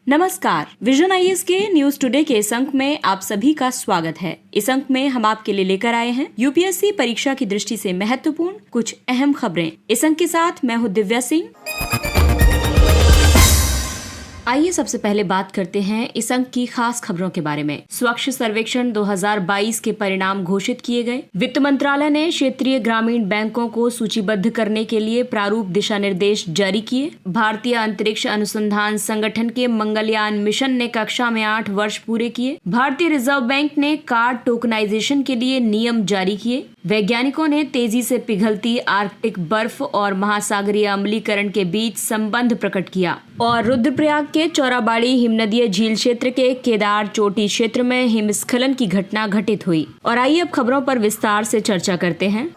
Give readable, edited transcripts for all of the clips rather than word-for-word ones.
नमस्कार, vision IAS के news today के इस अंक में आप सभी का स्वागत है। इस अंक में हम आपके लिए लेकर आए हैं यूपीएससी परीक्षा की दृष्टि से महत्वपूर्ण कुछ अहम खबरें। इस अंक के साथ मैं हूं दिव्या सिंह। आइए सबसे पहले बात करते हैं इस अंक की खास खबरों के बारे में। स्वच्छ सर्वेक्षण 2022 के परिणाम घोषित किए गए। वित्त मंत्रालय ने क्षेत्रीय ग्रामीण बैंकों को सूचीबद्ध करने के लिए प्रारूप दिशा निर्देश जारी किए। भारतीय अंतरिक्ष अनुसंधान संगठन के मंगलयान मिशन ने कक्षा में 8 वर्ष पूरे किए। भारतीय रिजर्व बैंक ने कार्ड टोकनाइजेशन के लिए नियम जारी किए। वैज्ञानिकों ने तेजी से पिघलती आर्कटिक बर्फ और महासागरीय अम्लीकरण के बीच संबंध प्रकट किया। और रुद्रप्रयाग के चौराबाड़ी हिमनदीय झील क्षेत्र के केदार चोटी क्षेत्र में हिमस्खलन की घटना घटित हुई। और आइए अब खबरों पर विस्तार से चर्चा करते हैं।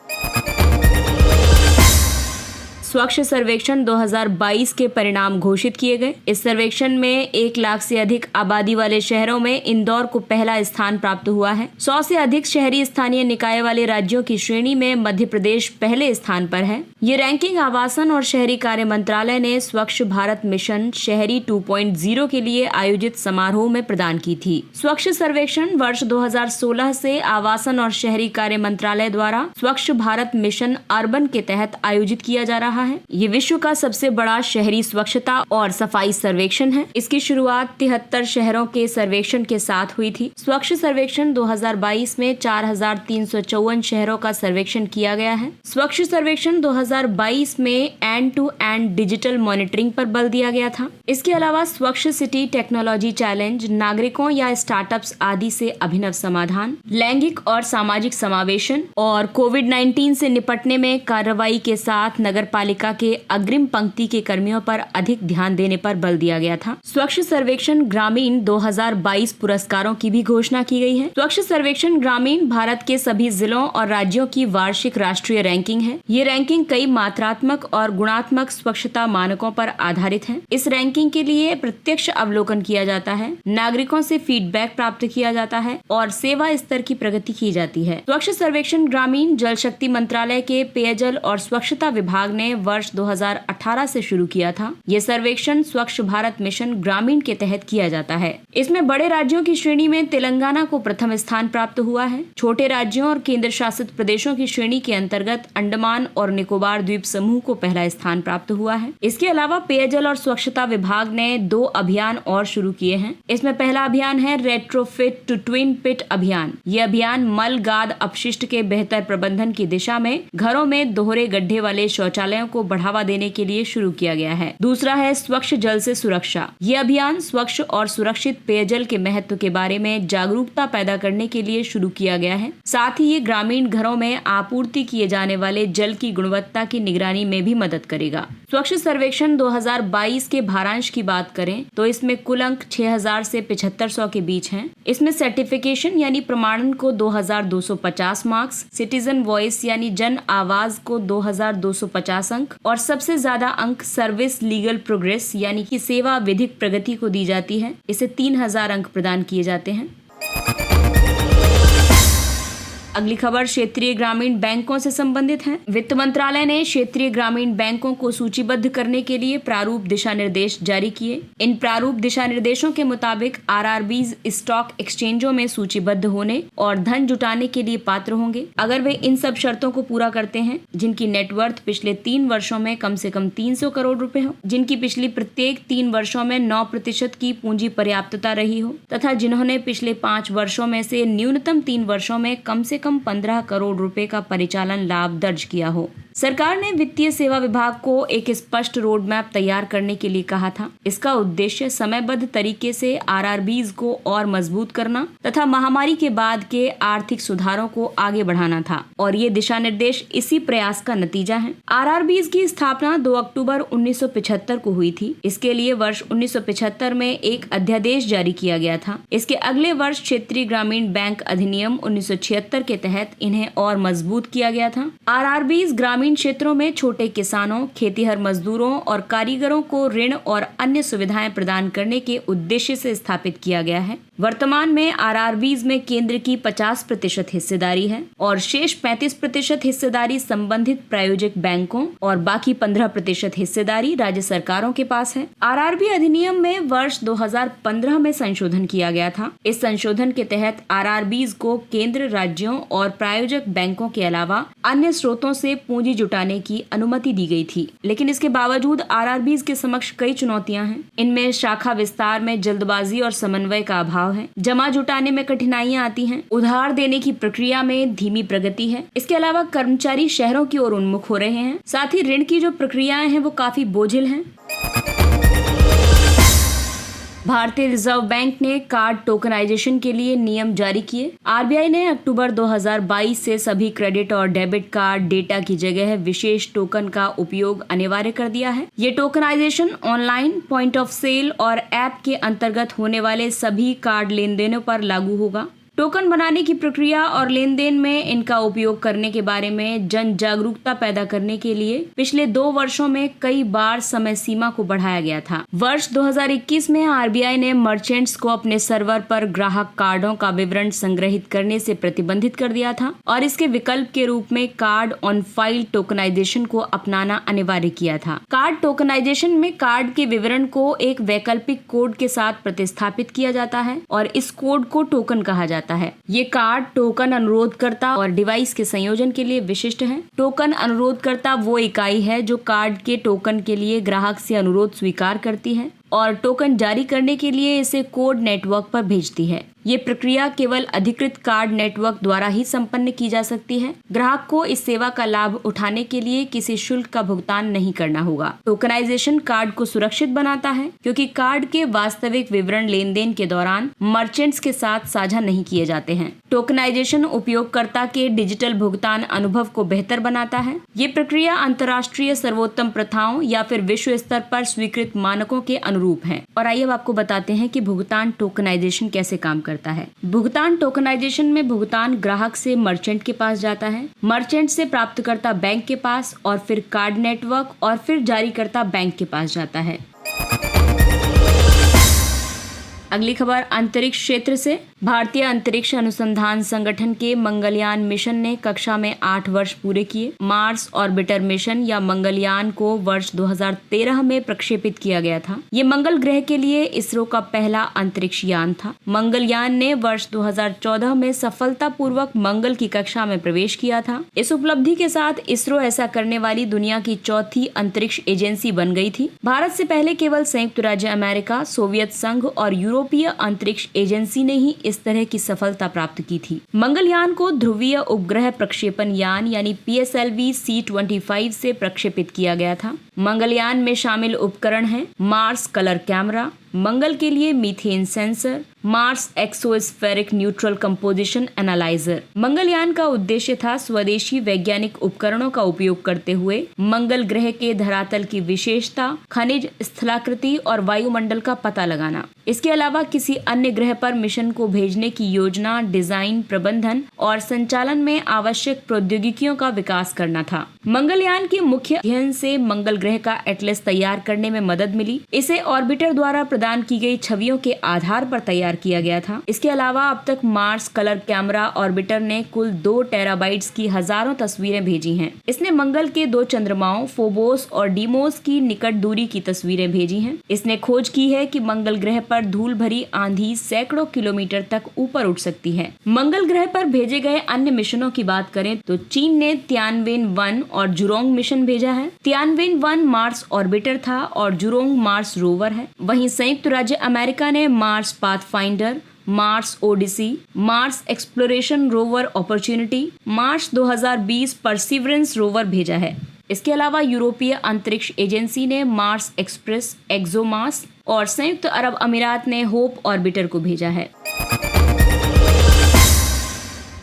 स्वच्छ सर्वेक्षण 2022 के परिणाम घोषित किए गए। इस सर्वेक्षण में 1 लाख से अधिक आबादी वाले शहरों में इंदौर को पहला स्थान प्राप्त हुआ है। 100 से अधिक शहरी स्थानीय निकाय वाले राज्यों की श्रेणी में मध्य प्रदेश पहले स्थान पर है। ये रैंकिंग आवासन और शहरी कार्य मंत्रालय ने स्वच्छ भारत मिशन शहरी 2.0 के लिए आयोजित समारोह में प्रदान की थी। स्वच्छ सर्वेक्षण वर्ष 2016 से आवासन और शहरी कार्य मंत्रालय द्वारा स्वच्छ भारत मिशन अर्बन के तहत आयोजित किया जा रहा है। ये विश्व का सबसे बड़ा शहरी स्वच्छता और सफाई सर्वेक्षण है। इसकी शुरुआत 73 शहरों के सर्वेक्षण के साथ हुई थी। स्वच्छ सर्वेक्षण 2022 में 4354 शहरों का सर्वेक्षण किया गया है। स्वच्छ सर्वेक्षण 2022 में end to end digital monitoring पर बल दिया गया था। इसके अलावा स्वच्छ सिटी टेक्नोलॉजी चैलेंज, नागरिकों या स्टार्टअप्स आदि से अभिनव समाधान, लैंगिक और सामाजिक समावेशन और कोविड-19 से निपटने में कार्रवाई के साथ नगरपालिका के अग्रिम पंक्ति के कर्मियों पर अधिक ध्यान देने पर बल दिया गया था। स्वच्छ सर्वेक्षण ग्रामीण 2022 पुरस्कारों की भी घोषणा की गई है। स्वच्छ सर्वेक्षण ग्रामीण भारत के सभी जिलों और राज्यों की वार्षिक राष्ट्रीय रैंकिंग है। ये रैंकिंग कई मात्रात्मक और गुणात्मक स्वच्छता मानकों पर आधारित है। इस रैंकिंग के लिए प्रत्यक्ष अवलोकन किया जाता है, नागरिकों से फीडबैक प्राप्त किया जाता है और सेवा स्तर की प्रगति की जाती है। स्वच्छ सर्वेक्षण ग्रामीण जल शक्ति मंत्रालय के पेयजल और स्वच्छता विभाग ने वर्ष 2018 से शुरू किया था। ये सर्वेक्षण स्वच्छ भारत मिशन ग्रामीण के तहत किया जाता है। इसमें बड़े राज्यों की श्रेणी में तेलंगाना को प्रथम स्थान प्राप्त हुआ है। छोटे राज्यों और केंद्र शासित प्रदेशों की श्रेणी के अंतर्गत अंडमान और निकोबार द्वीप समूह को पहला स्थान प्राप्त हुआ है। इसके अलावा पेयजल और स्वच्छता विभाग ने 2 अभियान और शुरू किए हैं। इसमें पहला अभियान है रेट्रोफिट टू ट्विन पिट अभियान। ये अभियान मल गाद अपशिष्ट के बेहतर प्रबंधन की दिशा में घरों में दोहरे गड्ढे वाले शौचालयों को बढ़ावा देने के लिए शुरू किया गया है। दूसरा है स्वच्छ जल से सुरक्षा। ये अभियान स्वच्छ और सुरक्षित पेयजल के महत्व के बारे में जागरूकता पैदा करने के लिए शुरू किया गया है। साथ ही ये ग्रामीण घरों में आपूर्ति किए जाने वाले जल की गुणवत्ता की निगरानी में भी मदद करेगा। स्वच्छ सर्वेक्षण 2022 के भारांश की बात करें तो इसमें कुल अंक 6000 से 7500 के बीच हैं। इसमें सर्टिफिकेशन यानी प्रमाणन को 2250 मार्क्स, सिटीजन वॉइस यानी जन आवाज को 2250 अंक और सबसे ज्यादा अंक सर्विस लीगल प्रोग्रेस यानी कि सेवा विधिक प्रगति को दी जाती है। इसे 3000 अंक प्रदान किए जाते हैं। अगली खबर क्षेत्रीय ग्रामीण बैंकों से संबंधित है। वित्त मंत्रालय ने क्षेत्रीय ग्रामीण बैंकों को सूचीबद्ध करने के लिए प्रारूप दिशा निर्देश जारी किए। इन प्रारूप दिशा निर्देशों के मुताबिक आरआरबीज स्टॉक एक्सचेंजों में सूचीबद्ध होने और धन जुटाने के लिए पात्र होंगे अगर वे इन सब शर्तों को पूरा करते हैं, जिनकी नेटवर्थ पिछले 3 वर्षों में कम से कम 300 करोड़ रुपए हो, जिनकी पिछली प्रत्येक 3 वर्षों में 9% की पूंजी पर्याप्तता रही हो तथा जिन्होंने पिछले 5 वर्षों में से न्यूनतम 3 वर्षों में कम से कम 15 करोड़ रुपए का परिचालन लाभ दर्ज किया हो। सरकार ने वित्तीय सेवा विभाग को एक स्पष्ट रोड मैप तैयार करने के लिए कहा था। इसका उद्देश्य समयबद्ध तरीके से आरआरबीज को और मजबूत करना तथा महामारी के बाद के आर्थिक सुधारों को आगे बढ़ाना था और ये दिशा निर्देश इसी प्रयास का नतीजा है। आरआरबीज की स्थापना 2 अक्टूबर 1975 को हुई थी। इसके लिए वर्ष 1975 में एक अध्यादेश जारी किया गया था। इसके अगले वर्ष क्षेत्रीय ग्रामीण बैंक अधिनियम 1976 के तहत इन्हें और मजबूत किया गया था। आरआरबीज ग्रामीण क्षेत्रों में छोटे किसानों, खेतीहर मजदूरों और कारीगरों को ऋण और अन्य सुविधाएं प्रदान करने के उद्देश्य से स्थापित किया गया है। वर्तमान में आरआरबीज में केंद्र की 50% हिस्सेदारी है और शेष 35% हिस्सेदारी संबंधित प्रायोजक बैंकों और बाकी 15% हिस्सेदारी राज्य सरकारों के पास है। आरआरबी अधिनियम में वर्ष 2015 में संशोधन किया गया था। इस संशोधन के तहत आरआरबीज को केंद्र, राज्यों और प्रायोजक बैंकों के अलावा अन्य स्रोतों से पूंजी जुटाने की अनुमति दी गई थी, लेकिन इसके बावजूद आरआरबीज के समक्ष कई चुनौतियां हैं। इनमें शाखा विस्तार में जल्दबाजी और समन्वय का अभाव है, जमा जुटाने में कठिनाइयां आती हैं, उधार देने की प्रक्रिया में धीमी प्रगति है। इसके अलावा कर्मचारी शहरों की ओर उन्मुख हो रहे हैं, साथ ही ऋण की जो प्रक्रियाएं हैं वो काफी बोझिल हैं। भारतीय रिजर्व बैंक ने कार्ड टोकनाइजेशन के लिए नियम जारी किए। आरबीआई ने अक्टूबर 2022 से सभी क्रेडिट और डेबिट कार्ड डेटा की जगह विशेष टोकन का उपयोग अनिवार्य कर दिया है। ये tokenisation online, point of sale और ऐप के अंतर्गत होने वाले सभी कार्ड लेन देनों पर लागू होगा। टोकन बनाने की प्रक्रिया और लेन देन में इनका उपयोग करने के बारे में जन जागरूकता पैदा करने के लिए पिछले 2 वर्षों में कई बार समय सीमा को बढ़ाया गया था। वर्ष 2021 में आरबीआई ने मर्चेंट्स को अपने सर्वर पर ग्राहक कार्डों का विवरण संग्रहित करने से प्रतिबंधित कर दिया था और इसके विकल्प के रूप में कार्ड ऑन फाइल टोकनाइजेशन को अपनाना अनिवार्य किया था। कार्ड टोकनाइजेशन में कार्ड के विवरण को एक वैकल्पिक कोड के साथ प्रतिस्थापित किया जाता है और इस कोड को टोकन कहा जाता है। ये कार्ड टोकन अनुरोधकर्ता और डिवाइस के संयोजन के लिए विशिष्ट है। टोकन अनुरोधकर्ता वो इकाई है जो कार्ड के टोकन के लिए ग्राहक से अनुरोध स्वीकार करती है और टोकन जारी करने के लिए इसे कोड नेटवर्क पर भेजती है। ये प्रक्रिया केवल अधिकृत कार्ड नेटवर्क द्वारा ही संपन्न की जा सकती है। ग्राहक को इस सेवा का लाभ उठाने के लिए किसी शुल्क का भुगतान नहीं करना होगा। टोकनाइजेशन कार्ड को सुरक्षित बनाता है क्योंकि कार्ड के वास्तविक विवरण लेन देन के दौरान मर्चेंट्स के साथ साझा नहीं किए जाते हैं। टोकनाइजेशन उपयोगकर्ता के डिजिटल भुगतान अनुभव को बेहतर बनाता है। ये प्रक्रिया अंतर्राष्ट्रीय सर्वोत्तम प्रथाओं या फिर विश्व स्तर पर स्वीकृत मानकों के अनुरूप है। और आइए अब आपको बताते हैं कि भुगतान टोकनाइजेशन कैसे काम करता है। भुगतान टोकनाइजेशन में भुगतान ग्राहक से मर्चेंट के पास जाता है, मर्चेंट से प्राप्तकर्ता बैंक के पास और फिर कार्ड नेटवर्क और फिर जारीकर्ता बैंक के पास जाता है। अगली खबर अंतरिक्ष क्षेत्र से। भारतीय अंतरिक्ष अनुसंधान संगठन के मंगलयान मिशन ने कक्षा में 8 वर्ष पूरे किए। मार्स ऑर्बिटर मिशन या मंगलयान को वर्ष 2013 में प्रक्षेपित किया गया था। ये मंगल ग्रह के लिए इसरो का पहला अंतरिक्ष यान था। मंगलयान ने वर्ष 2014 में सफलतापूर्वक मंगल की कक्षा में प्रवेश किया था। इस उपलब्धि के साथ इसरो ऐसा करने वाली दुनिया की चौथी अंतरिक्ष एजेंसी बन गई थी। भारत से पहले केवल संयुक्त राज्य अमेरिका, सोवियत संघ और यूरोपीय अंतरिक्ष एजेंसी ने ही इस तरह की सफलता प्राप्त की थी। मंगलयान को ध्रुवीय उपग्रह प्रक्षेपण यान यानी PSLV C-25 से प्रक्षेपित किया गया था। मंगलयान में शामिल उपकरण हैं मार्स कलर कैमरा, मंगल के लिए methane sensor, Mars exospheric neutral composition analyser. Mangalyaan का उद्देश्य था स्वदेशी वैज्ञानिक उपकरणों का उपयोग करते हुए मंगल ग्रह के धरातल की विशेषता, खनिज, स्थलाकृति और वायुमंडल का पता लगाना। इसके अलावा किसी अन्य ग्रह पर मिशन को भेजने की योजना, डिजाइन, प्रबंधन और संचालन में आवश्यक प्रौद्योगिकियों का विकास करना था। मंगलयान के मुख्य अध्ययन से मंगल ग्रह का एटलस तैयार करने में मदद मिली। इसे ऑर्बिटर द्वारा प्रदान की गई छवियों के आधार पर तैयार किया गया था। इसके अलावा अब तक मार्स कलर कैमरा ऑर्बिटर ने कुल 2 टेराबाइट्स की हजारों तस्वीरें भेजी हैं। इसने मंगल के 2 चंद्रमाओं फोबोस और डीमोस की निकट दूरी की तस्वीरें भेजी हैं। इसने खोज की है कि मंगल ग्रह पर धूल भरी आंधी सैकड़ों किलोमीटर तक ऊपर उठ सकती है। मंगल ग्रह पर भेजे गए अन्य मिशनों की बात करें तो चीन ने तियानवेन-1 और जुरोंग मिशन भेजा है। तियानवेन-1 मार्स ऑर्बिटर था और जुरोंग मार्स रोवर है। वहीं संयुक्त राज्य अमेरिका ने Mars Pathfinder, Mars Odyssey, Mars exploration rover opportunity, Mars 2020 perseverance rover भेजा है। इसके अलावा यूरोपीय अंतरिक्ष एजेंसी ने मार्स एक्सप्रेस, एक्सोमास और संयुक्त अरब अमीरात ने होप ऑर्बिटर को भेजा है।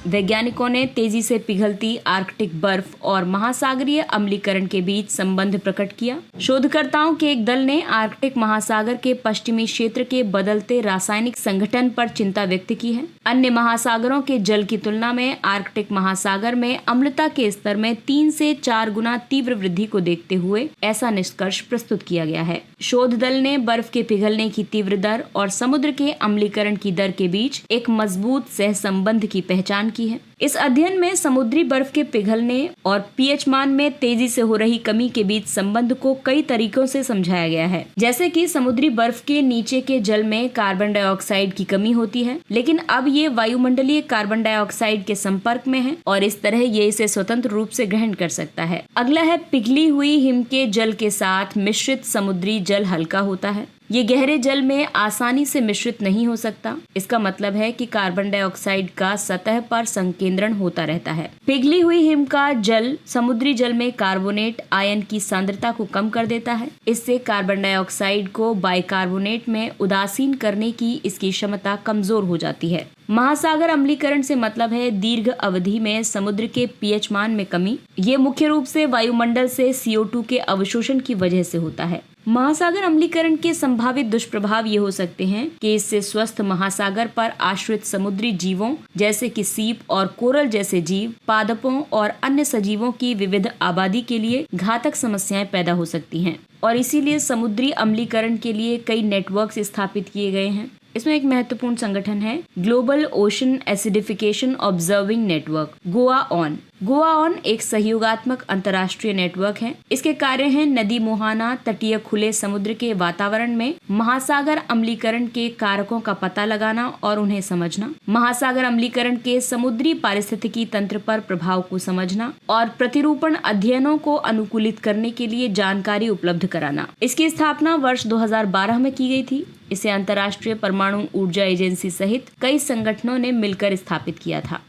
वैज्ञानिकों ने तेजी से पिघलती आर्कटिक बर्फ और महासागरीय अम्लीकरण के बीच संबंध प्रकट किया। शोधकर्ताओं के एक दल ने आर्कटिक महासागर के पश्चिमी क्षेत्र के बदलते रासायनिक संगठन पर चिंता व्यक्त की है। अन्य महासागरों के जल की तुलना में आर्कटिक महासागर में अम्लता के स्तर में 3 से 4 गुना तीव्र वृद्धि को देखते हुए ऐसा निष्कर्ष प्रस्तुत किया गया है। शोध दल ने बर्फ के पिघलने की तीव्र दर और समुद्र के अम्लीकरण की दर के बीच एक मजबूत सहसंबंध की पहचान की है। इस अध्ययन में समुद्री बर्फ के पिघलने और पीएच मान में तेजी से हो रही कमी के बीच संबंध को कई तरीकों से समझाया गया है। जैसे कि समुद्री बर्फ के नीचे के जल में कार्बन डाइऑक्साइड की कमी होती है, लेकिन अब ये वायुमंडलीय कार्बन डाइऑक्साइड के संपर्क में है और इस तरह ये इसे स्वतंत्र रूप से ग्रहण कर सकता है। अगला है, पिघली हुई हिम के जल के साथ मिश्रित समुद्री जल हल्का होता है। ये गहरे जल में आसानी से मिश्रित नहीं हो सकता। इसका मतलब है कि कार्बन डाइऑक्साइड का सतह पर संकेंद्रण होता रहता है। पिघली हुई हिम का जल समुद्री जल में कार्बोनेट आयन की सांद्रता को कम कर देता है। इससे कार्बन डाइऑक्साइड को बाइकार्बोनेट में उदासीन करने की इसकी क्षमता कमजोर हो जाती है। महासागर अम्लीकरण से मतलब है दीर्घ अवधि में समुद्र के पीएच मान में कमी। ये मुख्य रूप से वायुमंडल से CO2 के अवशोषण की वजह से होता है। महासागर अम्लीकरण के संभावित दुष्प्रभाव ये हो सकते हैं कि इससे स्वस्थ महासागर पर आश्रित समुद्री जीवों जैसे कि सीप और कोरल जैसे जीव, पादपों और अन्य सजीवों की विविध आबादी के लिए घातक समस्याएं पैदा हो सकती हैं और इसीलिए समुद्री अम्लीकरण के लिए कई नेटवर्क्स स्थापित किए गए हैं। इसमें एक महत्वपूर्ण संगठन है global ocean acidification observing network, GOA ON. GOA ON एक सहयोगात्मक अंतर्राष्ट्रीय नेटवर्क है। इसके कार्य हैं नदी मुहाना तटीय खुले समुद्र के वातावरण में महासागर अम्लीकरण के कारकों का पता लगाना और उन्हें समझना, महासागर अम्लीकरण के समुद्री पारिस्थितिकी तंत्र पर प्रभाव को समझना और प्रतिरूपण अध्ययनों को अनुकूलित करने के लिए जानकारी उपलब्ध कराना। इसकी स्थापना वर्ष 2012 में की गई थी। इसे अंतर्राष्ट्रीय परमाणु ऊर्जा एजेंसी सहित कई संगठनों ने मिलकर स्थापित किया था।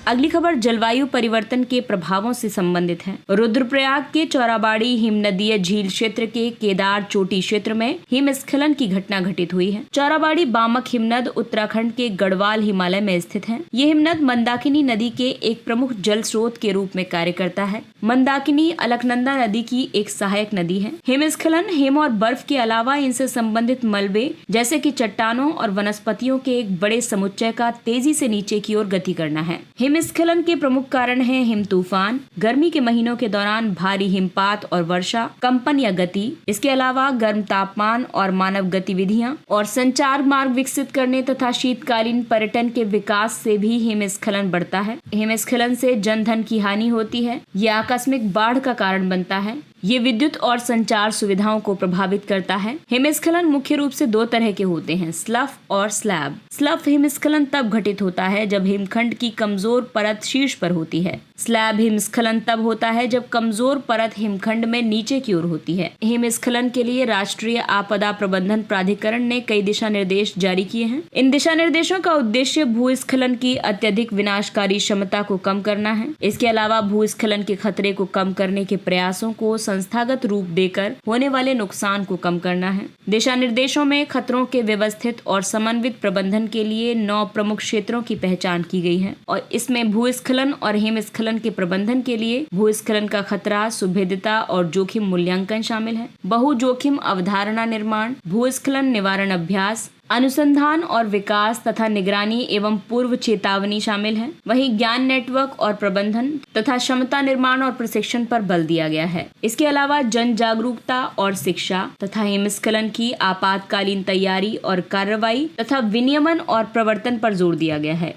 अगली खबर जलवायु परिवर्तन के प्रभावों से संबंधित है। रुद्रप्रयाग के चौराबाड़ी हिमनदीय झील क्षेत्र के केदार चोटी क्षेत्र में हिमस्खलन की घटना घटित हुई है। चौराबाड़ी बामक हिमनद उत्तराखंड के गढ़वाल हिमालय में स्थित है। ये हिमनद मंदाकिनी नदी के एक प्रमुख जल स्रोत के रूप में कार्य करता है। मंदाकिनी अलकनंदा नदी की एक सहायक नदी है। हिमस्खलन हिम और बर्फ के अलावा इनसे संबंधित मलबे जैसे कि चट्टानों और वनस्पतियों के एक बड़े समुच्चय का तेजी से नीचे की ओर गति करना है। हिमस्खलन के प्रमुख कारण हैं हिम तूफान, गर्मी के महीनों के दौरान भारी हिमपात और वर्षा, कंपन या गति। इसके अलावा गर्म तापमान और मानव गतिविधियां और संचार मार्ग विकसित करने तथा शीतकालीन पर्यटन के विकास से भी हिमस्खलन बढ़ता है। हिमस्खलन से जनधन की हानि होती है। यह आकस्मिक बाढ़ का कारण बनता है। ये विद्युत और संचार सुविधाओं को प्रभावित करता है। हिमस्खलन मुख्य रूप से 2 तरह के होते हैं, स्लफ और स्लैब। स्लफ हिमस्खलन तब घटित होता है जब हिमखंड की कमजोर परत शीर्ष पर होती है। स्लैब हिमस्खलन तब होता है जब कमजोर परत हिमखंड में नीचे की ओर होती है। हिमस्खलन के लिए राष्ट्रीय आपदा प्रबंधन प्राधिकरण ने कई दिशा निर्देश जारी किए हैं। इन दिशा निर्देशों का उद्देश्य भूस्खलन की अत्यधिक विनाशकारी क्षमता को कम करना है। इसके अलावा भूस्खलन के खतरे को कम करने के प्रयासों को संस्थागत रूप देकर होने वाले नुकसान को कम करना है। दिशा निर्देशों में खतरों के व्यवस्थित और समन्वित प्रबंधन के लिए 9 प्रमुख क्षेत्रों की पहचान की गई है और इसमें भूस्खलन और हिमस्खलन के प्रबंधन के लिए भूस्खलन का खतरा, सुभेद्यता और जोखिम मूल्यांकन शामिल है। बहु जोखिम अवधारणा निर्माण, भूस्खलन निवारण अभ्यास, अनुसंधान और विकास तथा निगरानी एवं पूर्व चेतावनी शामिल है। वहीं ज्ञान नेटवर्क और प्रबंधन तथा क्षमता निर्माण और प्रशिक्षण पर बल दिया गया है। इसके अलावा जन जागरूकता और शिक्षा तथा हिमस्खलन की आपातकालीन तैयारी और कार्रवाई तथा विनियमन और प्रवर्तन पर जोर दिया गया है।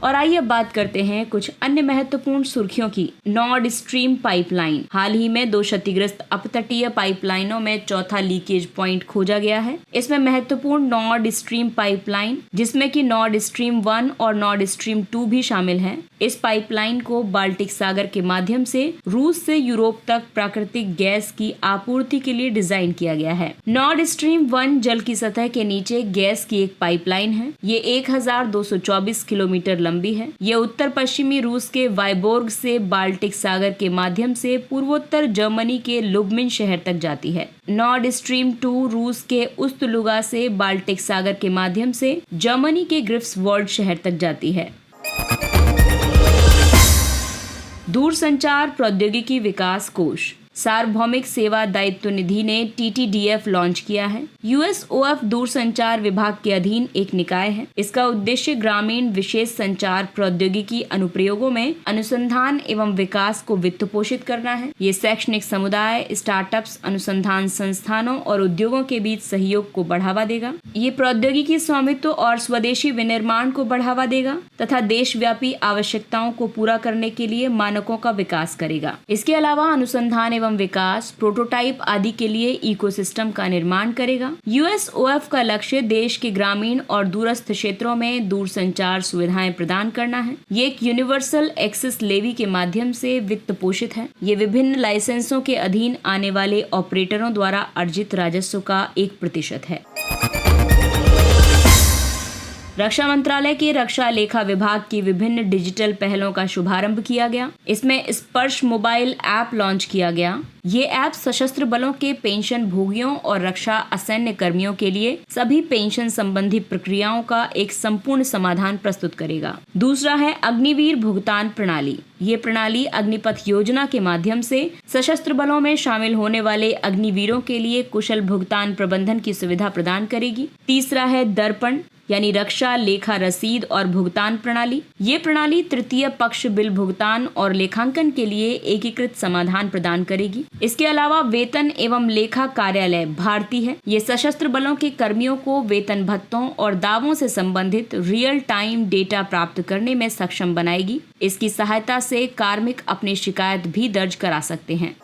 और आइए अब बात करते हैं कुछ अन्य महत्वपूर्ण सुर्खियों की। नॉर्ड स्ट्रीम पाइपलाइन, हाल ही में 2 क्षतिग्रस्त अपतटीय पाइपलाइनों में चौथा लीकेज पॉइंट खोजा गया है। इसमें महत्वपूर्ण नॉर्ड स्ट्रीम पाइपलाइन जिसमें कि नॉर्ड स्ट्रीम 1 और नॉर्ड स्ट्रीम 2 भी शामिल है। इस पाइपलाइन को बाल्टिक सागर के माध्यम से रूस से यूरोप तक प्राकृतिक गैस की आपूर्ति के लिए डिजाइन किया गया है। नॉर्ड स्ट्रीम 1 जल की सतह के नीचे गैस की एक पाइपलाइन है। ये 1224 किलोमीटर लंबी है। यह उत्तर पश्चिमी रूस के वाइबोर्ग से बाल्टिक सागर के माध्यम से पूर्वोत्तर जर्मनी के लुब्मिन शहर तक जाती है। नॉर्ड स्ट्रीम 2 रूस के उस्तलुगा से बाल्टिक सागर के माध्यम से जर्मनी के ग्रिफ्सवॉल्ड शहर तक जाती है। दूरसंचार प्रौद्योगिकी विकास कोष, सार्वभौमिक सेवा दायित्व निधि ने TTDF लॉन्च किया है। USOF दूरसंचार विभाग के अधीन एक निकाय है। इसका उद्देश्य ग्रामीण विशेष संचार प्रौद्योगिकी अनुप्रयोगों में अनुसंधान एवं विकास को वित्त पोषित करना है। ये शैक्षणिक समुदाय, स्टार्टअप्स, अनुसंधान संस्थानों और उद्योगों के बीच सहयोग को बढ़ावा देगा। ये प्रौद्योगिकी स्वामित्व और स्वदेशी विनिर्माण को बढ़ावा देगा तथा देशव्यापी आवश्यकताओं को पूरा करने के लिए मानकों का विकास करेगा। इसके अलावा अनुसंधान एवं विकास, प्रोटोटाइप आदि के लिए इकोसिस्टम का निर्माण करेगा। USOF का लक्ष्य देश के ग्रामीण और दूरस्थ क्षेत्रों में दूरसंचार सुविधाएं प्रदान करना है। ये एक यूनिवर्सल एक्सेस लेवी के माध्यम से वित्त पोषित है। ये विभिन्न लाइसेंसों के अधीन आने वाले ऑपरेटरों द्वारा अर्जित राजस्व का 1% है। रक्षा मंत्रालय के रक्षा लेखा विभाग की विभिन्न डिजिटल पहलों का शुभारंभ किया गया। इसमें स्पर्श मोबाइल ऐप लॉन्च किया गया। ये ऐप सशस्त्र बलों के पेंशन भोगियों और रक्षा असैन्य कर्मियों के लिए सभी पेंशन संबंधी प्रक्रियाओं का एक संपूर्ण समाधान प्रस्तुत करेगा। दूसरा है अग्निवीर भुगतान प्रणाली। ये प्रणाली अग्निपथ योजना के माध्यम से सशस्त्र बलों में शामिल होने वाले अग्निवीरों के लिए कुशल भुगतान प्रबंधन की सुविधा प्रदान करेगी। तीसरा है दर्पण यानी रक्षा लेखा रसीद और भुगतान प्रणाली। ये प्रणाली तृतीय पक्ष बिल भुगतान और लेखांकन के लिए एकीकृत समाधान प्रदान करेगी। इसके अलावा वेतन एवं लेखा कार्यालय भारती है। ये सशस्त्र बलों के कर्मियों को वेतन भत्तों और दावों से संबंधित रियल टाइम डेटा प्राप्त करने में सक्षम बनाएगी। इसकी सहायता से कार्मिक अपनी शिकायत भी दर्ज करा सकते हैं।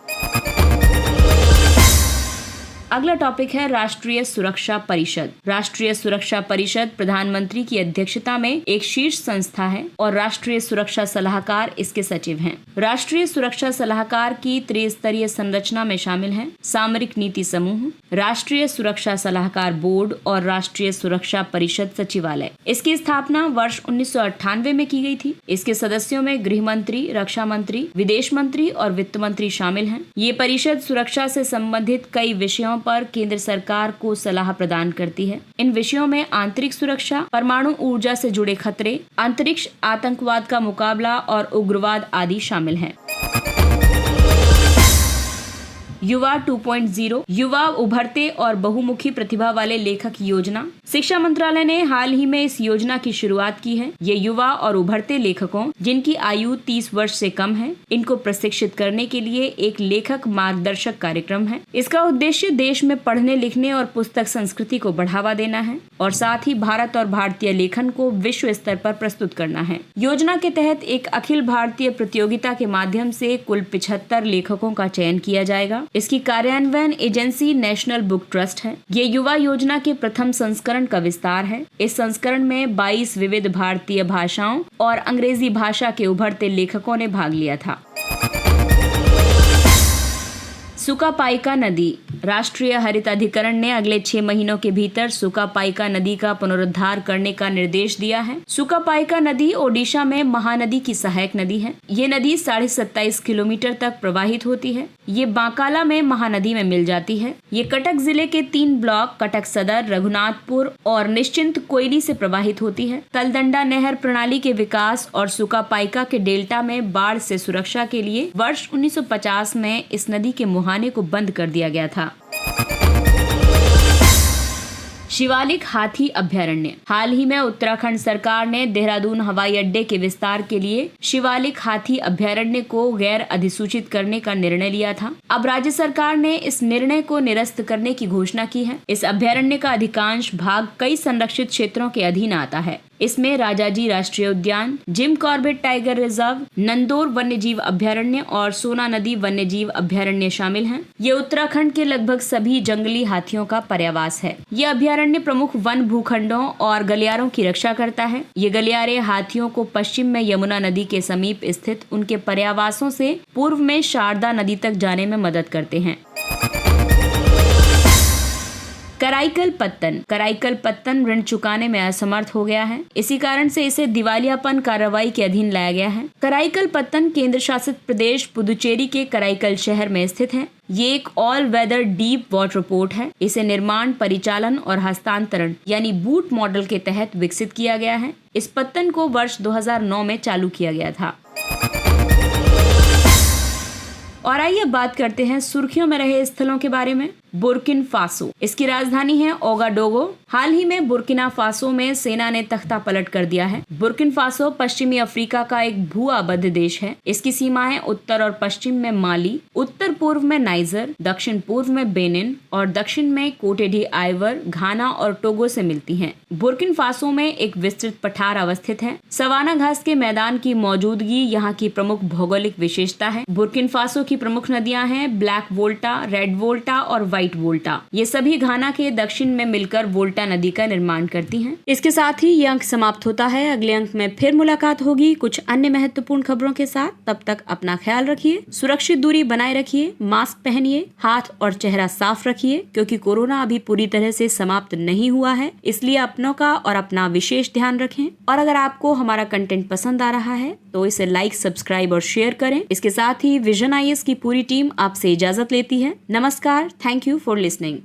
अगला टॉपिक है राष्ट्रीय सुरक्षा परिषद। राष्ट्रीय सुरक्षा परिषद प्रधानमंत्री की अध्यक्षता में एक शीर्ष संस्था है और राष्ट्रीय सुरक्षा सलाहकार इसके सचिव हैं। राष्ट्रीय सुरक्षा सलाहकार की त्रिस्तरीय संरचना में शामिल हैं सामरिक नीति समूह, राष्ट्रीय सुरक्षा सलाहकार बोर्ड और राष्ट्रीय सुरक्षा परिषद सचिवालय। इसकी स्थापना वर्ष 1998 में की गई थी। इसके सदस्यों में गृह मंत्री, रक्षा मंत्री, विदेश मंत्री और वित्त मंत्री शामिल हैं। ये परिषद सुरक्षा से संबंधित कई विषयों पर केंद्र सरकार को सलाह प्रदान करती है। इन विषयों में आंतरिक सुरक्षा, परमाणु ऊर्जा से जुड़े खतरे, अंतरिक्ष, आतंकवाद का मुकाबला और उग्रवाद आदि शामिल हैं। युवा 2.0 युवा उभरते और बहुमुखी प्रतिभा वाले लेखक योजना। शिक्षा मंत्रालय ने हाल ही में इस योजना की शुरुआत की है। ये युवा और उभरते लेखकों जिनकी आयु 30 वर्ष से कम है, इनको प्रशिक्षित करने के लिए एक लेखक मार्गदर्शक कार्यक्रम है। इसका उद्देश्य देश में पढ़ने लिखने और पुस्तक संस्कृति को बढ़ावा देना है और साथ ही भारत और भारतीय लेखन को विश्व स्तर पर प्रस्तुत करना है। योजना के तहत एक अखिल भारतीय प्रतियोगिता के माध्यम से कुल 75 लेखकों का चयन किया जाएगा। इसकी कार्यान्वयन एजेंसी नेशनल बुक ट्रस्ट है। ये युवा योजना के प्रथम संस्करण का विस्तार है। इस संस्करण में 22 विविध भारतीय भाषाओं और अंग्रेजी भाषा के उभरते लेखकों ने भाग लिया था। सुकापाइका नदी। राष्ट्रीय हरित अधिकरण ने अगले 6 महीनों के भीतर सुकापाइका नदी का पुनरुद्धार करने का निर्देश दिया है। सुकापाइका नदी ओडिशा में महानदी की सहायक नदी है। ये नदी 27.5 किलोमीटर तक प्रवाहित होती है। ये बांकाला में महानदी में मिल जाती है। ये कटक जिले के 3 ब्लॉक कटक सदर, रघुनाथपुर और निश्चिंत कोयली से प्रवाहित होती है। तलदंडा नहर प्रणाली के विकास और सुकापाइका के डेल्टा में बाढ़ से सुरक्षा के लिए वर्ष 1950 में इस नदी के मुहाने को बंद कर दिया गया था। शिवालिक हाथी अभ्यारण्य। हाल ही में उत्तराखंड सरकार ने देहरादून हवाई अड्डे के विस्तार के लिए शिवालिक हाथी अभ्यारण्य को गैर अधिसूचित करने का निर्णय लिया था। अब राज्य सरकार ने इस निर्णय को निरस्त करने की घोषणा की है। इस अभ्यारण्य का अधिकांश भाग कई संरक्षित क्षेत्रों के अधीन आता है। इसमें राजाजी राष्ट्रीय उद्यान, जिम कॉर्बेट टाइगर रिजर्व, नंदोर वन्यजीव अभ्यारण्य और सोना नदी वन्यजीव अभ्यारण्य शामिल हैं। ये उत्तराखंड के लगभग सभी जंगली हाथियों का पर्यावास है। ये अभ्यारण्य प्रमुख वन भूखंडों और गलियारों की रक्षा करता है। ये गलियारे हाथियों को पश्चिम में यमुना नदी के समीप स्थित उनके पर्यावासों से पूर्व में शारदा नदी तक जाने में मदद करते हैं। कराईकल पत्तन। कराईकल पत्तन ऋण चुकाने में असमर्थ हो गया है। इसी कारण से इसे दिवालियापन कार्रवाई के अधीन लाया गया है। कराईकल पत्तन केंद्र शासित प्रदेश पुदुचेरी के कराईकल शहर में स्थित है। ये एक all weather deep water port है। इसे निर्माण, परिचालन और हस्तांतरण यानी बूट मॉडल के तहत विकसित किया गया है। इस पत्तन को वर्ष 2009 में चालू किया गया था। और आइए बात करते हैं सुर्खियों में रहे स्थलों के बारे में। बुर्किना फासो, इसकी राजधानी है ओगाडोगो। हाल ही में बुर्किना फासो में सेना ने तख्ता पलट कर दिया है। बुर्किना फासो पश्चिमी अफ्रीका का एक भू आबद्ध देश है। इसकी सीमाएं उत्तर और पश्चिम में माली, उत्तर पूर्व में नाइजर, दक्षिण पूर्व में बेनिन और दक्षिण में कोटे डी आइवर, घाना और टोगो से मिलती हैं। बुर्किना फासो में एक विस्तृत पठार अवस्थित है। सवाना घास के मैदान की मौजूदगी यहाँ की प्रमुख भौगोलिक विशेषता है। बुर्किना फासो की प्रमुख नदियां हैं ब्लैक वोल्टा, रेड वोल्टा और व्हाइट वोल्टा। ये सभी घाना के दक्षिण में मिलकर वोल्टा नदी का निर्माण करती हैं। इसके साथ ही ये अंक समाप्त होता है। अगले अंक में फिर मुलाकात होगी कुछ अन्य महत्वपूर्ण खबरों के साथ। तब तक अपना ख्याल रखिए, सुरक्षित दूरी बनाए रखिए, मास्क पहनिए, हाथ और चेहरा साफ रखिए, क्योंकि कोरोना अभी पूरी तरह से समाप्त नहीं हुआ है। इसलिए अपनों का और अपना विशेष ध्यान रखें। और अगर आपको हमारा कंटेंट पसंद आ रहा है तो इसे लाइक, सब्सक्राइब और शेयर करें। इसके साथ ही विजन IAS की पूरी टीम आपसे इजाजत लेती है। नमस्कार, थैंक यू फॉर लिसनिंग।